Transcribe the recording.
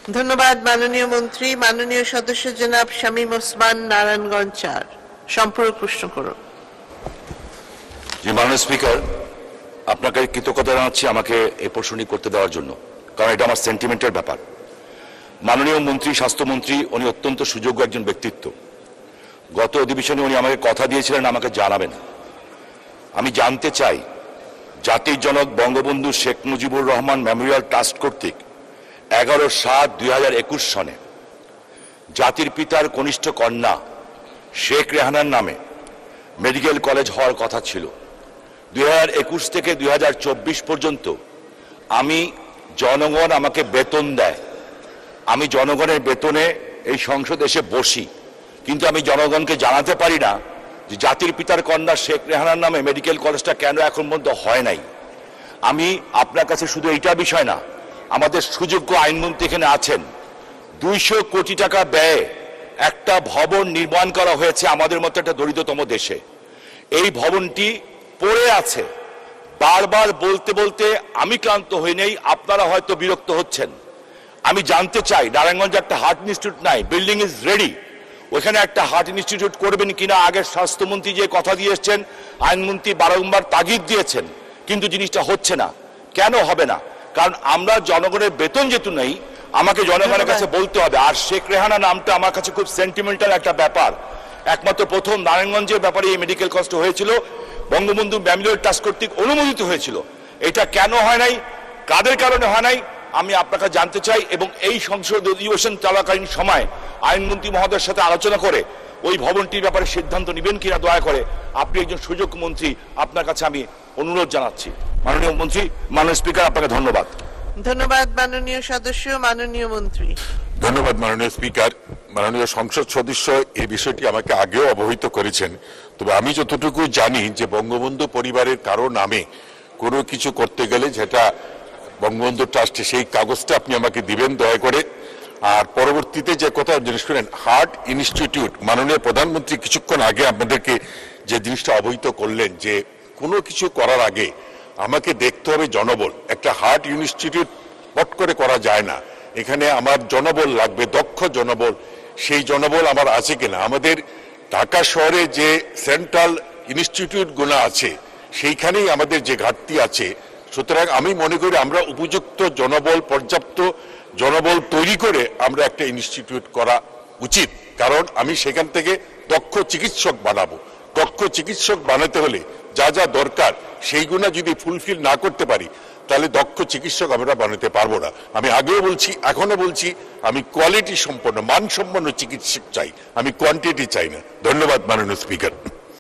ধন্যবাদ মাননীয় মন্ত্রী। মাননীয় সদস্য জনাব শামীম ওসমান, নারায়ণগঞ্জ ৪। সম্পূরক প্রশ্ন করুন। জি মাননীয় স্পিকার, আপনাকে কৃতজ্ঞতা জানাচ্ছি আমাকে এই প্রশ্নটি করতে দেওয়ার জন্য, কারণ এটা আমার সেন্টিমেন্টের ব্যাপার। মাননীয় মন্ত্রী, স্বাস্থ্যমন্ত্রী, উনি অত্যন্ত সুযোগ্য একজন ব্যক্তিত্ব। গত অধিবেশনে উনি আমাকে কথা দিয়েছিলেন আমাকে জানাবেন। আমি জানতে চাই, জাতির জনক বঙ্গবন্ধু শেখ মুজিবুর রহমান মেমোরিয়াল ট্রাস্ট কর্তৃক 11/7/2021 সনে জাতির পিতার কনিষ্ঠ কন্যা শেখ রেহানার নামে মেডিকেল কলেজ হওয়ার কথা ছিল। 2021 থেকে 2024 পর্যন্ত আমি জনগণ আমাকে বেতন দেয়, আমি জনগণের বেতনে এই সংসদে এসে বসি, কিন্তু আমি জনগণকে জানাতে পারি না যে জাতির পিতার কন্যা শেখ রেহানার নামে মেডিকেল কলেজটা কেন এখন পর্যন্ত হয় নাই। আমি আপনার কাছে শুধু এইটা বিষয় না, আমাদের সুযোগ্য আইনমন্ত্রী এখানে আছেন, 200 কোটি টাকা ব্যয়ে একটা ভবন নির্মাণ করা হয়েছে আমাদের মতো একটা দরিদ্রতম দেশে। এই ভবনটি পড়ে আছে, বারবার বলতে বলতে আমি ক্লান্ত হই নেই, আপনারা হয়তো বিরক্ত হচ্ছেন। আমি জানতে চাই, নারায়ণগঞ্জে একটা হার্ট ইনস্টিটিউট নাই, বিল্ডিং ইজ রেডি, ওইখানে একটা হার্ট ইনস্টিটিউট করবেন কিনা আগের স্বাস্থ্যমন্ত্রী যে কথা দিয়ে এসছেন, আইনমন্ত্রী বারংবার তাগিদ দিয়েছেন, কিন্তু জিনিসটা হচ্ছে না। কেন হবে না? কারণ আমরা জনগণের বেতন যেহেতু নেই, আমাকে জনগণের কাছে বলতে হবে। আর শেখ রেহানা নামটা আমার কাছে খুব সেন্টিমেন্টাল একটা ব্যাপার। একমাত্র প্রথম নারায়ণগঞ্জের ব্যাপারে এই মেডিকেল কলেজটা হয়েছিল, বঙ্গবন্ধু মেমোরিয়াল ট্রাস্ট কর্তৃক অনুমোদিত হয়েছিল। এটা কেন হয় নাই, কাদের কারণে হয় নাই, আমি আপনাকে জানতে চাই। এবং এই সংসদ অধিবেশন চলাকালীন সময় আইনমন্ত্রী মহোদয়ের সাথে আলোচনা করে ওই ভবনটির ব্যাপারে সিদ্ধান্ত নেবেন কিনা দয়া করে আপনি একজন সুযোগ্য মন্ত্রী, আপনার কাছে আমি অনুরোধ জানাচ্ছি। মাননীয় মন্ত্রী, মাননীয় স্পিকার, আপনাকে ধন্যবাদ। ধন্যবাদ মাননীয় সদস্য। মাননীয় মন্ত্রী। ধন্যবাদ মাননীয় স্পিকার। মাননীয় সংসদ সদস্য এই বিষয়টি আমাকে আগেও অবহিত করেছেন, তবে আমি যতটুকু জানি যে বঙ্গবন্ধু পরিবারের কারো নামে কোনো কিছু করতে গেলে যেটা বঙ্গবন্ধু ট্রাস্টে, সেই কাগজটা আপনি আমাকে দিবেন দয়া করে। আর পরবর্তীতে যে কথা জিনিস করেন, হার্ট ইনস্টিটিউট, মাননীয় প্রধানমন্ত্রী কিছুক্ষণ আগে আপনাদেরকে যে জিনিসটা অবহিত করলেন যে কোনো কিছু করার আগে আমাকে দেখতে হবে জনবল। একটা হার্ট ইনস্টিটিউট পট করে করা যায় না, এখানে আমার জনবল লাগবে, দক্ষ জনবল। সেই জনবল আমার আছে কিনা? আমাদের ঢাকা শহরে যে সেন্ট্রাল ইনস্টিটিউটগুলো আছে সেইখানেই আমাদের যে ঘাটতি আছে। সুতরাং আমি মনে করি আমরা উপযুক্ত জনবল, পর্যাপ্ত জনবল তৈরি করে আমরা একটা ইনস্টিটিউট করা উচিত, কারণ আমি সেখান থেকে দক্ষ চিকিৎসক বানাবো। দক্ষ চিকিৎসক বানাতে হলে যা যা দরকার সেইগুলো যদি ফুলফিল না করতে পারি তাহলে দক্ষ চিকিৎসক আমরা বানাতে পারবো না। আমি আগেও বলছি, এখনো বলছি, আমি কোয়ালিটি সম্পন্ন, মানসম্পন্ন চিকিৎসক চাই, আমি কোয়ান্টিটি চাই না। ধন্যবাদ মাননীয় স্পিকার।